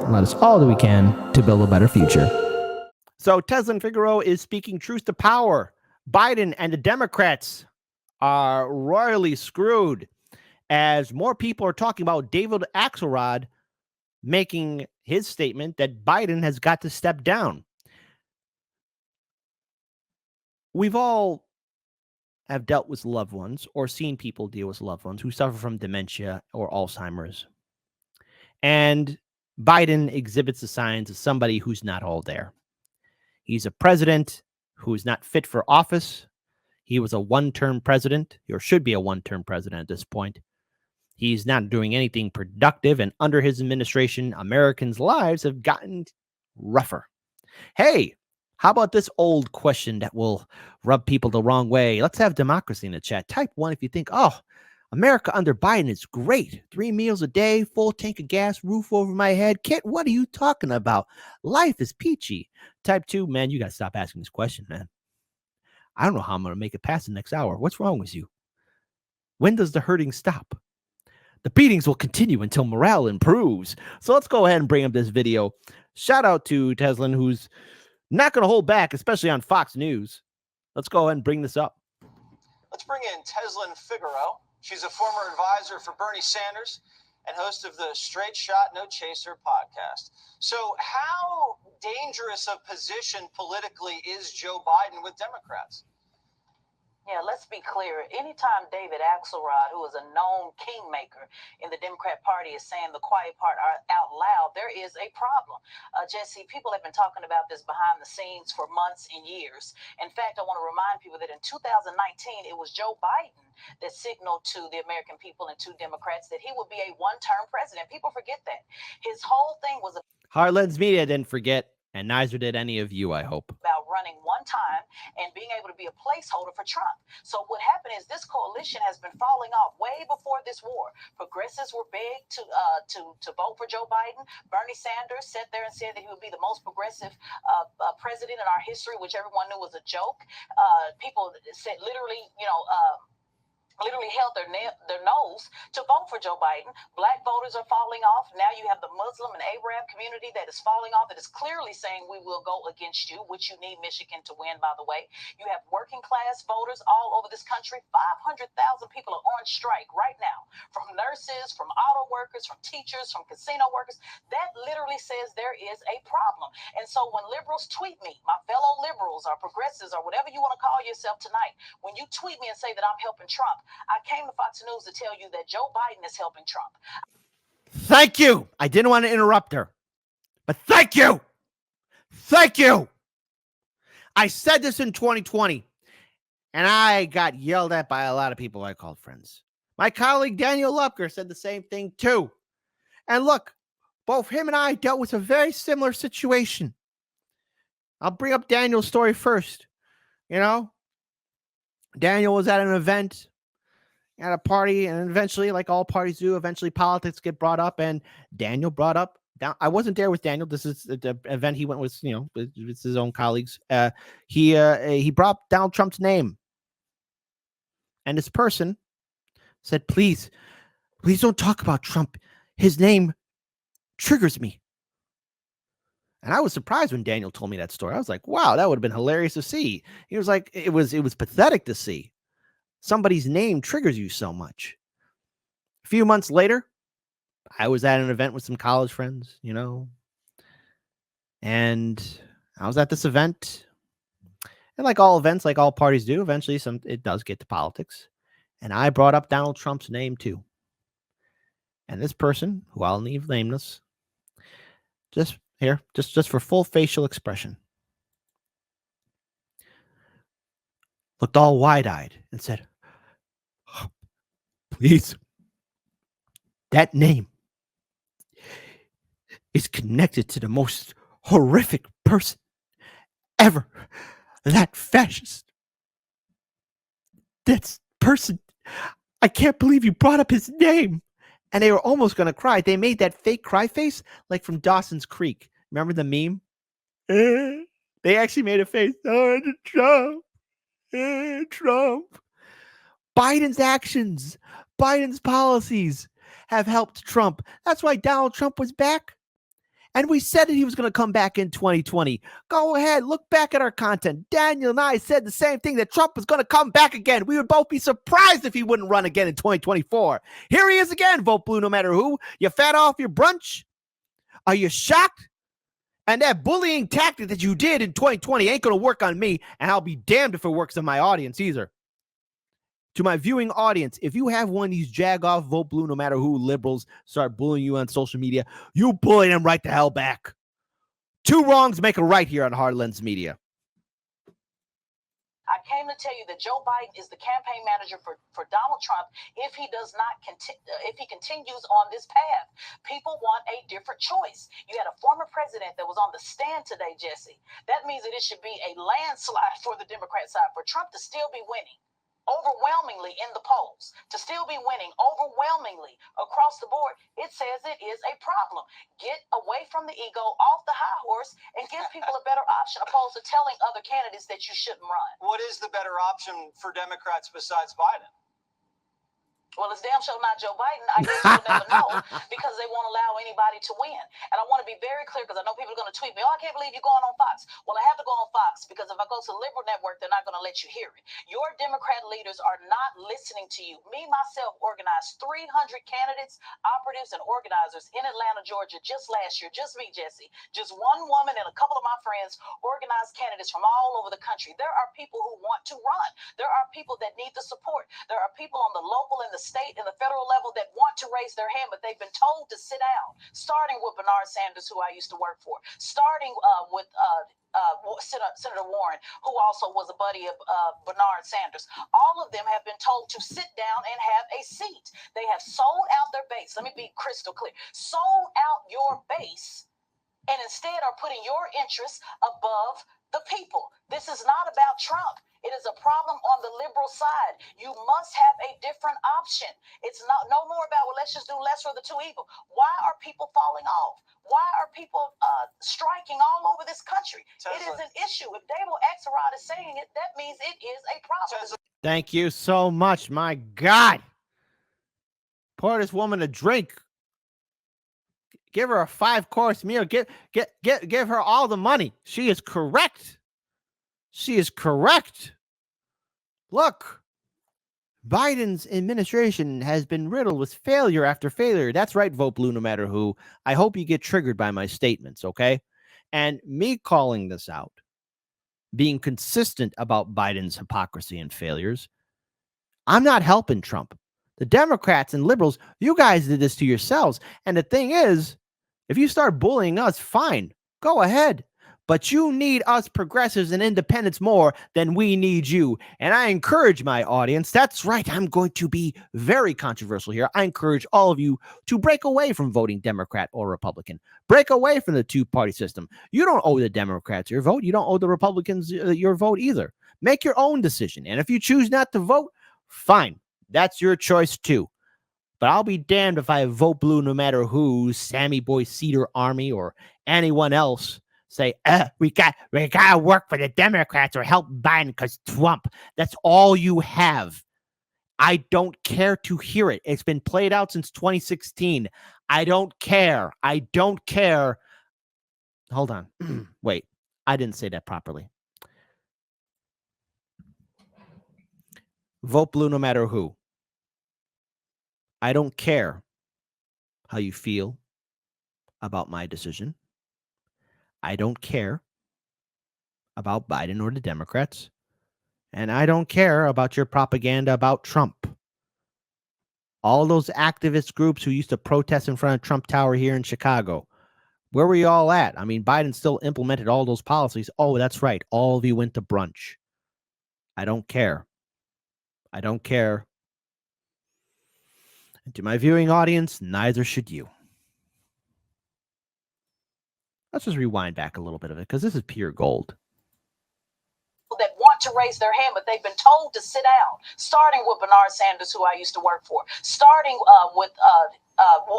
and let us all do we can to build a better future. So Tezlyn Figaro is speaking truth to power. Biden and the Democrats are royally screwed as more people are talking about David Axelrod making his statement that Biden has got to step down. We've all have dealt with loved ones or seen people deal with loved ones who suffer from dementia or Alzheimer's. And Biden exhibits the signs of somebody who's not all there. He's a president who's not fit for office. He was a one-term president, or should be a one-term president at this point. He's not doing anything productive, and under his administration, Americans' lives have gotten rougher. Hey, how about this old question that will rub people the wrong way? Let's have democracy in the chat. Type 1 if you think, oh, America under Biden is great. 3 meals a day, full tank of gas, roof over my head. Kit, what are you talking about? Life is peachy. Type 2, man, you got to stop asking this question, man. I don't know how I'm going to make it past the next hour. What's wrong with you? When does the hurting stop? The beatings will continue until morale improves. So let's go ahead and bring up this video. Shout out to Tezlyn, who's not going to hold back, especially on Fox News. Let's go ahead and bring this up. Let's bring in Tezlyn Figaro. She's a former advisor for Bernie Sanders and host of the Straight Shot No Chaser podcast. So how dangerous a position politically is Joe Biden with Democrats? Yeah, let's be clear. Anytime David Axelrod, who is a known kingmaker in the Democrat Party, is saying the quiet part out loud, there is a problem. Jesse, people have been talking about this behind the scenes for months and years. In fact, I want to remind people that in 2019, it was Joe Biden that signaled to the American people and to Democrats that he would be a one-term president. People forget that. His whole thing was Heartlands Media didn't forget, and neither did any of you, I hope. About running one time and being able to be a placeholder for Trump. So what happened is this coalition has been falling off way before this war. Progressives were big to vote for Joe Biden. Bernie Sanders sat there and said that he would be the most progressive president in our history, which everyone knew was a joke. People said literally held their nose to vote for Joe Biden. Black voters are falling off. Now you have the Muslim and Arab community that is falling off, that is clearly saying we will go against you, which you need Michigan to win, by the way. You have working class voters all over this country. 500,000 people are on strike right now, from nurses, from auto workers, from teachers, from casino workers. That literally says there is a problem. And so when liberals tweet me, my fellow liberals or progressives or whatever you want to call yourself tonight, when you tweet me and say that I'm helping Trump, I came to Fox News to tell you that Joe Biden is helping Trump. Thank you. I didn't want to interrupt her, but thank you. Thank you. I said this in 2020, and I got yelled at by a lot of people I called friends. My colleague Daniel Lupker said the same thing too. And look, both him and I dealt with a very similar situation. I'll bring up Daniel's story first. You know, Daniel was at an event, at a party, and eventually, like all parties do, eventually politics get brought up, and Daniel brought up, I wasn't there with Daniel. This is the event he went with, with his own colleagues. He brought up Donald Trump's name. And this person said, please don't talk about Trump. His name triggers me. And I was surprised when Daniel told me that story. I was like, wow, that would have been hilarious to see. He was like, it was pathetic to see. Somebody's name triggers you so much. A few months later, I was at an event with some college friends, and I was at this event. And like all events, like all parties do, eventually it does get to politics. And I brought up Donald Trump's name too. And this person, who I'll leave nameless, just for full facial expression, looked all wide-eyed and said, oh, please, that name is connected to the most horrific person ever. That fascist. That person. I can't believe you brought up his name. And they were almost going to cry. They made that fake cry face like from Dawson's Creek. Remember the meme? They actually made a face. Oh, Trump. Trump. Biden's actions, Biden's policies have helped Trump. That's why Donald Trump was back. And we said that he was going to come back in 2020. Go ahead, look back at our content. Daniel and I said the same thing, that Trump was going to come back again. We would both be surprised if he wouldn't run again in 2024. Here he is again. Vote blue no matter who. You fat off your brunch? Are you shocked? And that bullying tactic that you did in 2020 ain't going to work on me, and I'll be damned if it works on my audience either. To my viewing audience, if you have one of these jag-off, vote blue no matter who liberals start bullying you on social media, you bully them right the hell back. Two wrongs make a right here on Hard Lens Media. I came to tell you that Joe Biden is the campaign manager for Donald Trump if he does not if he continues on this path. People want a different choice. You had a former president that was on the stand today, Jesse. That means that it should be a landslide for the Democrat side, for Trump to still be winning overwhelmingly in the polls, to still be winning overwhelmingly across the board. It says it is a problem. Get away from the ego, off the high horse, and give people a better option, opposed to telling other candidates that you shouldn't run. What is the better option for Democrats besides Biden? Well, it's damn sure not Joe Biden. I guess you'll never know, because they won't allow anybody to win. And I want to be very clear, because I know people are going to tweet me, oh, I can't believe you're going on Fox. Well, I have to go on Fox, because if I go to the Liberal Network, they're not going to let you hear it. Your Democrat leaders are not listening to you. Me, myself, organized 300 candidates, operatives, and organizers in Atlanta, Georgia, just last year. Just me, Jesse. Just one woman and a couple of my friends organized candidates from all over the country. There are people who want to run. There are people that need the support. There are people on the local and the state and the federal level that want to raise their hand, but they've been told to sit down, starting with Bernard Sanders, who I used to work for, starting with Senator Warren, who also was a buddy of Bernard Sanders. All of them have been told to sit down and have a seat. They have sold out their base. Let me be crystal clear. Sold out your base, and instead are putting your interests above the people. This is not about Trump. It is a problem on the liberal side. You must have a different option. It's not no more about, well, let's just do lesser of the two evil. Why are people falling off? Why are people striking all over this country? Tezlyn. It is an issue. If Dable Axelrod is saying it, that means it is a problem. Thank you so much. My God. Pour this woman a drink. Give her a 5-course meal. Give her all the money. She is correct. She is correct. Look, Biden's administration has been riddled with failure after failure. That's right, vote blue no matter who. I hope you get triggered by my statements, okay? And me calling this out, being consistent about Biden's hypocrisy and failures, I'm not helping Trump. The Democrats and liberals, you guys did this to yourselves. And the thing is, if you start bullying us, fine, go ahead. But you need us progressives and independents more than we need you. And I encourage my audience, that's right, I'm going to be very controversial here. I encourage all of you to break away from voting Democrat or Republican. Break away from the two-party system. You don't owe the Democrats your vote. You don't owe the Republicans your vote either. Make your own decision. And if you choose not to vote, fine. That's your choice too. But I'll be damned if I vote blue no matter who, Sammy Boy Cedar Army or anyone else say, we gotta work for the Democrats or help Biden because Trump. That's all you have. I don't care to hear it. It's been played out since 2016. I don't care. I don't care. Hold on. Wait, I didn't say that properly. Vote blue no matter who. I don't care how you feel about my decision. I don't care about Biden or the Democrats. And I don't care about your propaganda about Trump. All those activist groups who used to protest in front of Trump Tower here in Chicago, where were you all at? I mean, Biden still implemented all those policies. Oh, that's right. All of you went to brunch. I don't care. I don't care. And to my viewing audience, neither should you. Let's just rewind back a little bit of it because this is pure gold. That want to raise their hand, but they've been told to sit down, starting with Bernard Sanders, who I used to work for, starting with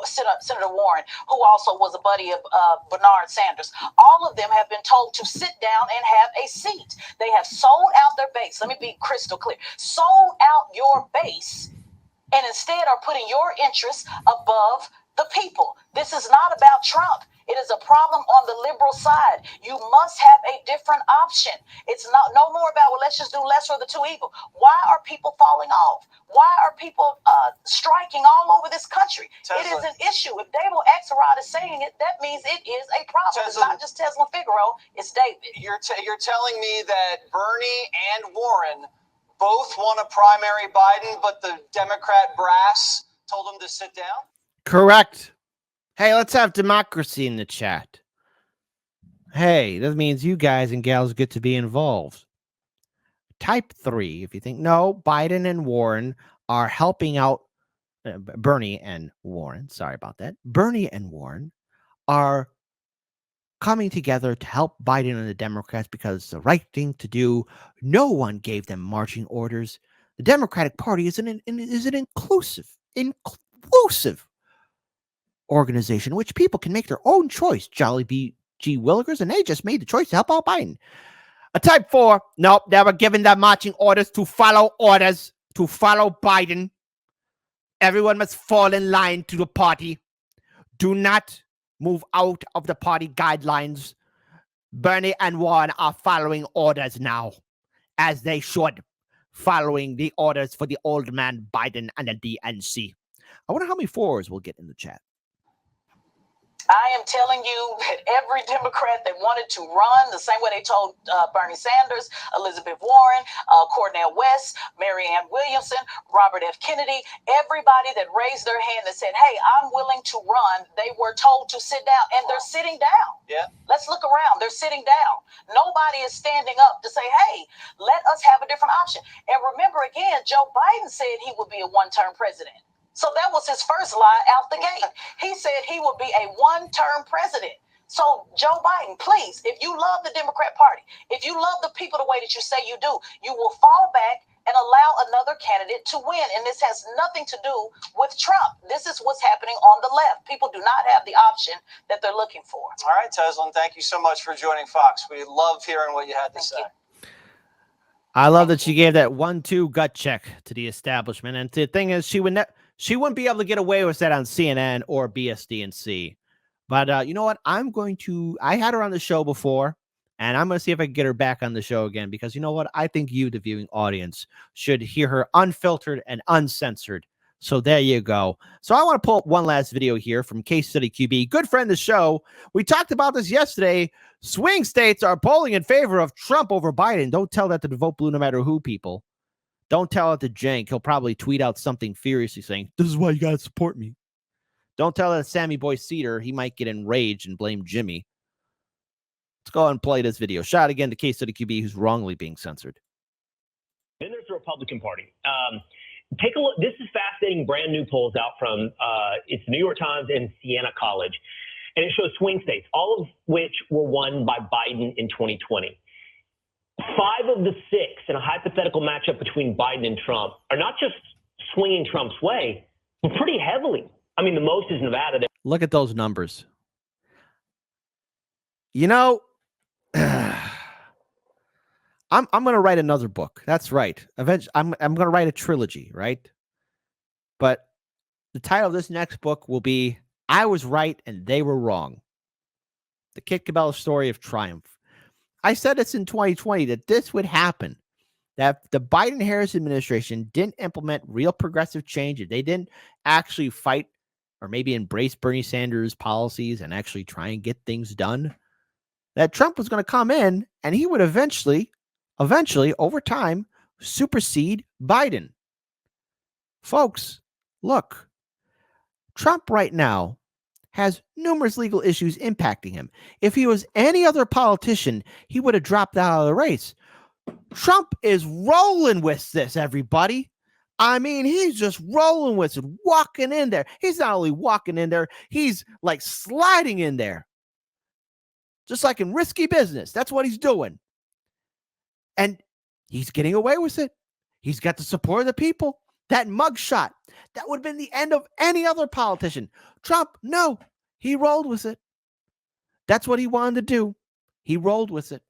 Senator Warren, who also was a buddy of Bernard Sanders. All of them have been told to sit down and have a seat. They have sold out their base. Let me be crystal clear. Sold out your base, and instead are putting your interests above the people. This is not about Trump. It is a problem on the liberal side. You must have a different option. It's not no more about, well, let's just do lesser of the two evil. Why are people falling off? Why are people striking all over this country? Tezlyn. It is an issue. If David Axelrod is saying it, that means it is a problem. It's not just Tezlyn Figaro, it's David. You're telling me that Bernie and Warren both won a primary Biden, but the Democrat brass told them to sit down? Correct. Hey, let's have democracy in the chat. Hey, that means you guys and gals get to be involved. Type 3 if you think, no, Biden and Warren are helping out. Bernie and Warren, sorry about that. Bernie and Warren are coming together to help Biden and the Democrats because it's the right thing to do. No one gave them marching orders. The Democratic Party is an inclusive organization in which people can make their own choice. Jolly B. G. Willikers, and they just made the choice to help out Biden. A type 4, nope, they were given their marching orders to follow Biden. Everyone must fall in line to the party. Do not move out of the party guidelines. Bernie and Warren are following orders now, as they should, following the orders for the old man Biden and the DNC. I wonder how many 4s we'll get in the chat. I am telling you that every Democrat that wanted to run, the same way they told Bernie Sanders, Elizabeth Warren, Cornel West, Marianne Williamson, Robert F. Kennedy, everybody that raised their hand that said, hey, I'm willing to run, they were told to sit down, and they're sitting down. Yeah. Let's look around. They're sitting down. Nobody is standing up to say, hey, let us have a different option. And remember, again, Joe Biden said he would be a one-term president. So that was his first lie out the gate. He said he would be a one-term president. So Joe Biden, please, if you love the Democrat Party, if you love the people the way that you say you do, you will fall back and allow another candidate to win. And this has nothing to do with Trump. This is what's happening on the left. People do not have the option that they're looking for. All right, Tezlyn, thank you so much for joining Fox. We love hearing what you had to say. I love that she gave that 1-2 gut check to the establishment. And the thing is, she wouldn't be able to get away with that on CNN or BSDNC. But you know what? I had her on the show before, and I'm going to see if I can get her back on the show again, because you know what? I think you, the viewing audience, should hear her unfiltered and uncensored. So there you go. So I want to pull up one last video here from Case Study QB, good friend of the show. We talked about this yesterday. Swing states are polling in favor of Trump over Biden. Don't tell that to the Vote Blue no matter who, people. Don't tell it to Cenk. He'll probably tweet out something furiously saying, this is why you got to support me. Don't tell it to Sammy Boy Cedar. He might get enraged and blame Jimmy. Let's go ahead and play this video. Shot again to Case Study QB, who's wrongly being censored. Then there's the Republican Party. Take a look. This is fascinating, brand new polls out from it's New York Times and Siena College. And it shows swing states, all of which were won by Biden in 2020. 5 of the 6 in a hypothetical matchup between Biden and Trump are not just swinging Trump's way, but pretty heavily. I mean, the most is Nevada. Look at those numbers. You know, I'm going to write another book. That's right. Eventually, I'm going to write a trilogy, right? But the title of this next book will be I Was Right and They Were Wrong. The Kit Cabela Story of Triumph. I said this in 2020 that this would happen, that the Biden-Harris administration didn't implement real progressive change. They didn't actually fight or maybe embrace Bernie Sanders' policies and actually try and get things done, that Trump was going to come in and he would eventually, over time, supersede Biden. Folks, look, Trump right now has numerous legal issues impacting him. If he was any other politician, he would have dropped out of the race. Trump is rolling with this, everybody. I mean, he's just rolling with it, walking in there. He's not only walking in there, he's like sliding in there. Just like in Risky Business. That's what he's doing. And he's getting away with it. He's got the support of the people. That mugshot, that would have been the end of any other politician. Trump, no, he rolled with it. That's what he wanted to do. He rolled with it.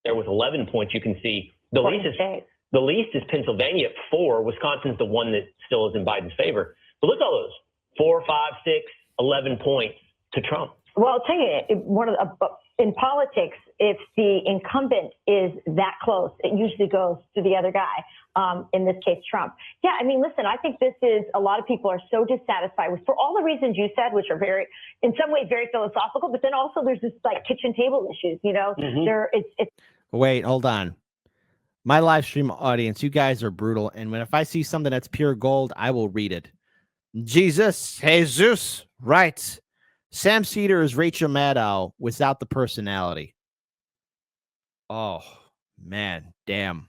There with 11 points, you can see the least is Pennsylvania at 4. Wisconsin's the one that still is in Biden's favor. But look at all those 4, 5, 6, 11 points to Trump. Well, I'll tell you, in politics, if the incumbent is that close, it usually goes to the other guy. In this case, Trump. Yeah, I mean, listen, I think this is, a lot of people are so dissatisfied with, for all the reasons you said, which are very, in some ways, very philosophical, but then also there's this like kitchen table issues, you know, it's. Wait, hold on. My live stream audience, you guys are brutal. And if I see something that's pure gold, I will read it. Jesus writes, Sam Cedar is Rachel Maddow without the personality. Oh, man, damn.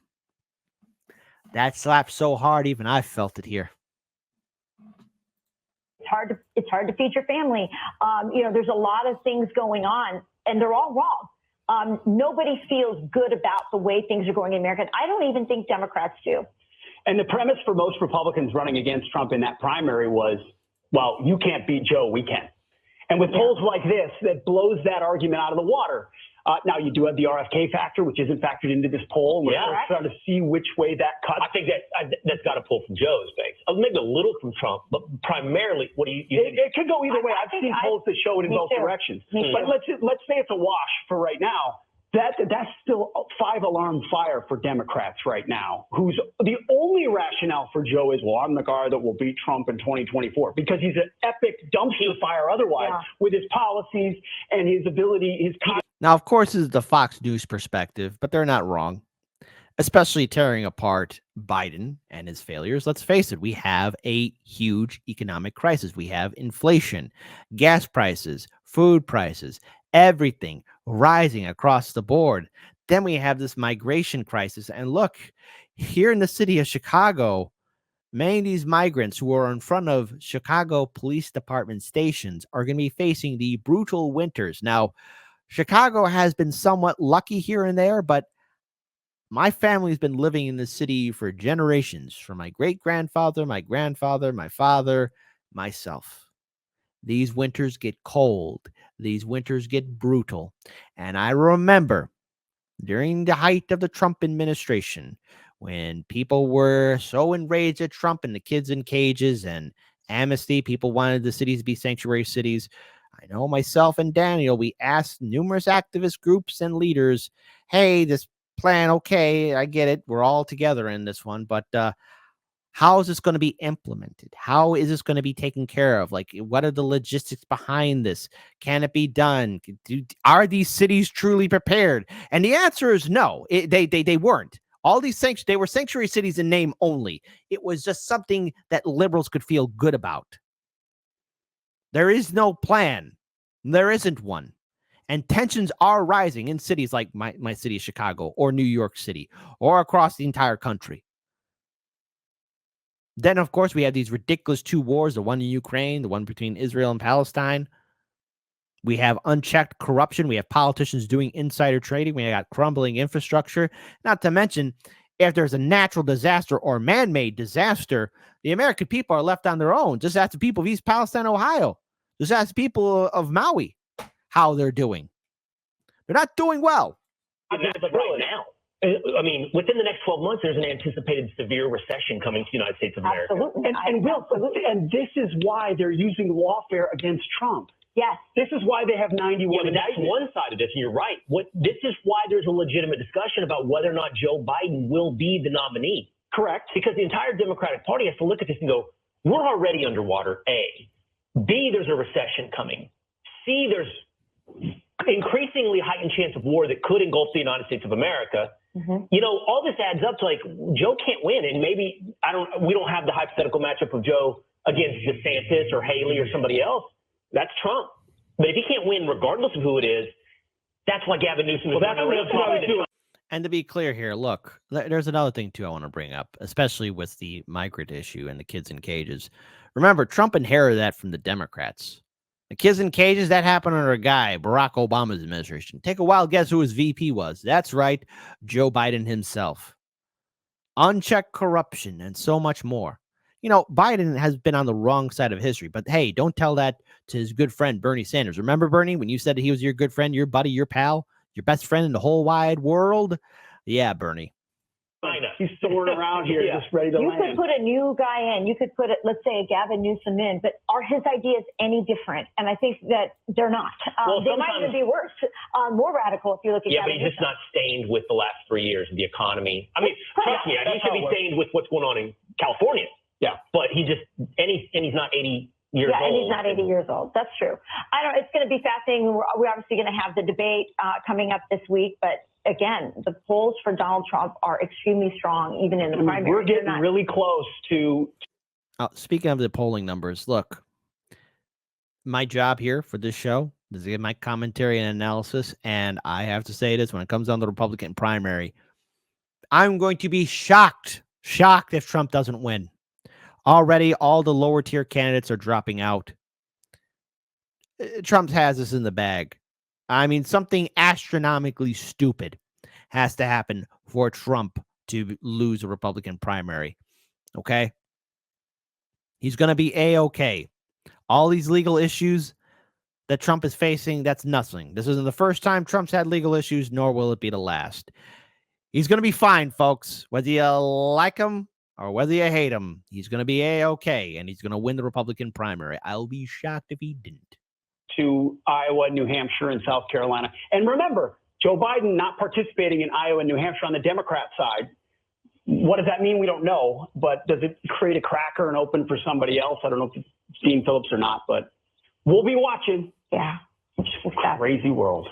That slapped so hard, even I felt it here. It's hard to feed your family. You know, there's a lot of things going on, and they're all wrong. Nobody feels good about the way things are going in America. I don't even think Democrats do. And the premise for most Republicans running against Trump in that primary was, well, you can't beat Joe, we can. And with polls like this, that blows that argument out of the water. Now, you do have the RFK factor, which isn't factored into this poll. And we're trying to see which way that cuts. I think that's got to pull from Joe's base. Maybe a little from Trump, but primarily, what do you think? It could go either way. I've seen polls that show it in both directions. But let's say it's a wash for right now. That's still a 5-alarm fire for Democrats right now, who's the only rationale for Joe is, well, I'm the guy that will beat Trump in 2024, because he's an epic dumpster fire otherwise with his policies and his ability, Now, of course, this is the Fox News perspective, but they're not wrong, especially tearing apart Biden and his failures. Let's face it, we have a huge economic crisis. We have inflation, gas prices, food prices, everything rising across the board. Then we have this migration crisis. And look, here in the city of Chicago, many of these migrants who are in front of Chicago Police Department stations are going to be facing the brutal winters. Now, Chicago has been somewhat lucky here and there, but my family's been living in the city for generations, from my great-grandfather, my grandfather, my father, myself. These winters get cold. These winters get brutal. And I remember during the height of the Trump administration, when people were so enraged at Trump and the kids in cages and amnesty, people wanted the cities to be sanctuary cities. I know myself and Daniel, we asked numerous activist groups and leaders, hey, this plan, okay, I get it. We're all together in this one, but how is this going to be implemented? How is this going to be taken care of? Like, what are the logistics behind this? Can it be done? Are these cities truly prepared? And the answer is no. They weren't. All these they were sanctuary cities in name only. It was just something that liberals could feel good about. There is no plan. There isn't one. And tensions are rising in cities like my city of Chicago or New York City or across the entire country. Then, of course, we have these ridiculous two wars, the one in Ukraine, the one between Israel and Palestine. We have unchecked corruption. We have politicians doing insider trading. We got crumbling infrastructure. Not to mention, if there's a natural disaster or man-made disaster, the American people are left on their own. Just ask the people of East Palestine, Ohio. Just ask the people of Maui how they're doing. They're not doing well. But right now, I mean, within the next 12 months, there's an anticipated severe recession coming to the United States of America. Absolutely. And this is why they're using lawfare against Trump. Yes. This is why they have 91. Yeah, but that's one side of this, and you're right. This is why there's a legitimate discussion about whether or not Joe Biden will be the nominee. Correct. Because the entire Democratic Party has to look at this and go, we're already underwater, A. B, there's a recession coming. C, there's increasingly heightened chance of war that could engulf the United States of America. Mm-hmm. You know, all this adds up to, like, Joe can't win, and maybe we don't have the hypothetical matchup of Joe against DeSantis or Haley or somebody else. That's Trump. But if he can't win, regardless of who it is, that's why Gavin Newsom is running. And to be clear here, look, there's another thing too I want to bring up, especially with the migrant issue and the kids in cages. Remember, Trump inherited that from the Democrats. The kids in cages, that happened under a guy, Barack Obama's administration. Take a wild guess who his VP was. That's right, Joe Biden himself. Unchecked corruption and so much more. You know, Biden has been on the wrong side of history, but hey, don't tell that to his good friend, Bernie Sanders. Remember, Bernie, when you said he was your good friend, your buddy, your pal, your best friend in the whole wide world? Yeah, Bernie. He's soaring around here, just ready to You land. could put a new guy in. You could put, let's say, a Gavin Newsom in. But are his ideas any different? And I think that they're not. They might even be worse, more radical if you look at Yeah, Gavin but he's just Newsom. not stained with the last 3 years of the economy. I mean, trust me, he should be stained with what's going on in California. Yeah. But he's not 80 years old. Yeah, and he's not 80 years old. That's true. It's going to be fascinating. We're obviously going to have the debate coming up this week, but again, the polls for Donald Trump are extremely strong, even in the primary. We're getting really close to. Speaking of the polling numbers, look, my job here for this show is to give my commentary and analysis, and I have to say this: when it comes down to the Republican primary, I'm going to be shocked if Trump doesn't win. Already, all the lower tier candidates are dropping out. Trump has this in the bag. I mean, something astronomically stupid has to happen for Trump to lose a Republican primary. Okay? He's going to be A-okay. All these legal issues that Trump is facing, that's nothing. This isn't the first time Trump's had legal issues, nor will it be the last. He's going to be fine, folks. Whether you like him or whether you hate him, he's going to be A-okay, and he's going to win the Republican primary. I'll be shocked if he didn't. To Iowa, New Hampshire, and South Carolina. And remember, Joe Biden not participating in Iowa and New Hampshire on the Democrat side. What does that mean? We don't know. But does it create a cracker and open for somebody else? I don't know if it's Dean Phillips or not, but we'll be watching. Yeah. It's a crazy world.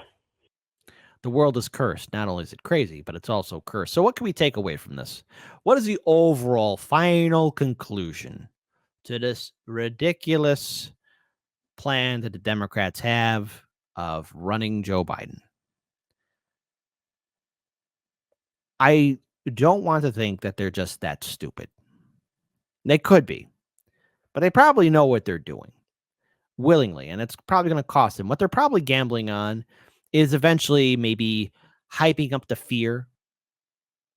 The world is cursed. Not only is it crazy, but it's also cursed. So what can we take away from this? What is the overall final conclusion to this ridiculous plan that the Democrats have of running Joe Biden? I don't want to think that they're just that stupid. They could be, but they probably know what they're doing willingly, and it's probably going to cost them. What they're probably gambling on is eventually maybe hyping up the fear,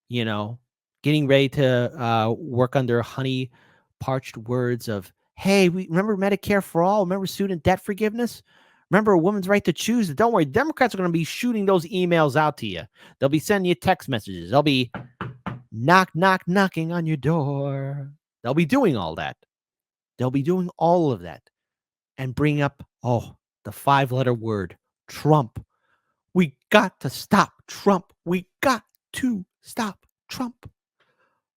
getting ready to work under honey parched words of, hey, we remember Medicare for all, remember student debt forgiveness, remember a woman's right to choose. Don't worry, Democrats are going to be shooting those emails out to you. They'll be sending you text messages. They'll be knocking on your door. They'll be doing all that. They'll be doing all of that and bring up, the 5-letter word, Trump. We got to stop Trump. We got to stop Trump.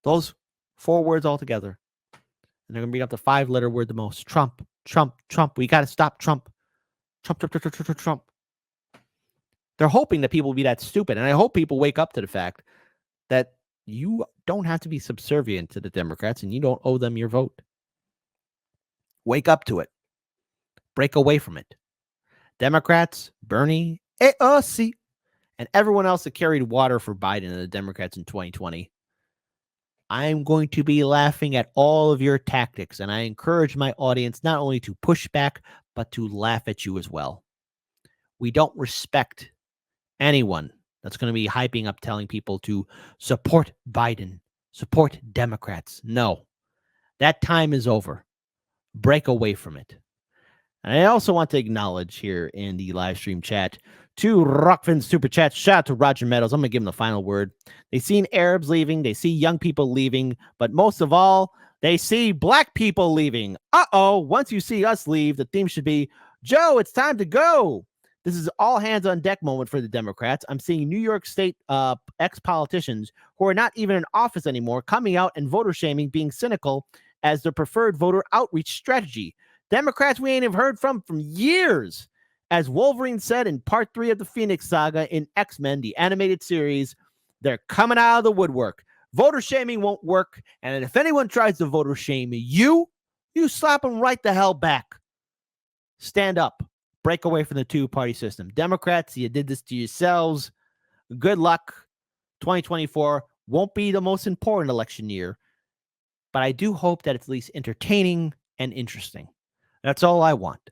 Those 4 words all together. And they're going to bring up the 5-letter word the most. Trump, Trump, Trump. We got to stop Trump. Trump, Trump, Trump, Trump, Trump, Trump. They're hoping that people will be that stupid. And I hope people wake up to the fact that you don't have to be subservient to the Democrats and you don't owe them your vote. Wake up to it. Break away from it. Democrats, Bernie, AOC, and everyone else that carried water for Biden and the Democrats in 2020. I'm going to be laughing at all of your tactics, and I encourage my audience not only to push back, but to laugh at you as well. We don't respect anyone that's going to be hyping up, telling people to support Biden, support Democrats. No, that time is over. Break away from it. And I also want to acknowledge here in the live stream chat 2 Rockfin super chats. Shout out to Roger Meadows. I'm going to give him the final word. They seen Arabs leaving. They see young people leaving. But most of all, they see black people leaving. Once you see us leave, the theme should be, Joe, it's time to go. This is all hands on deck moment for the Democrats. I'm seeing New York State ex-politicians who are not even in office anymore coming out and voter shaming, being cynical as their preferred voter outreach strategy. Democrats we ain't have heard from years. As Wolverine said in part 3 of the Phoenix Saga in X-Men, the animated series, they're coming out of the woodwork. Voter shaming won't work. And if anyone tries to voter shame you slap them right the hell back. Stand up. Break away from the 2-party system. Democrats, you did this to yourselves. Good luck. 2024 won't be the most important election year. But I do hope that it's at least entertaining and interesting. That's all I want.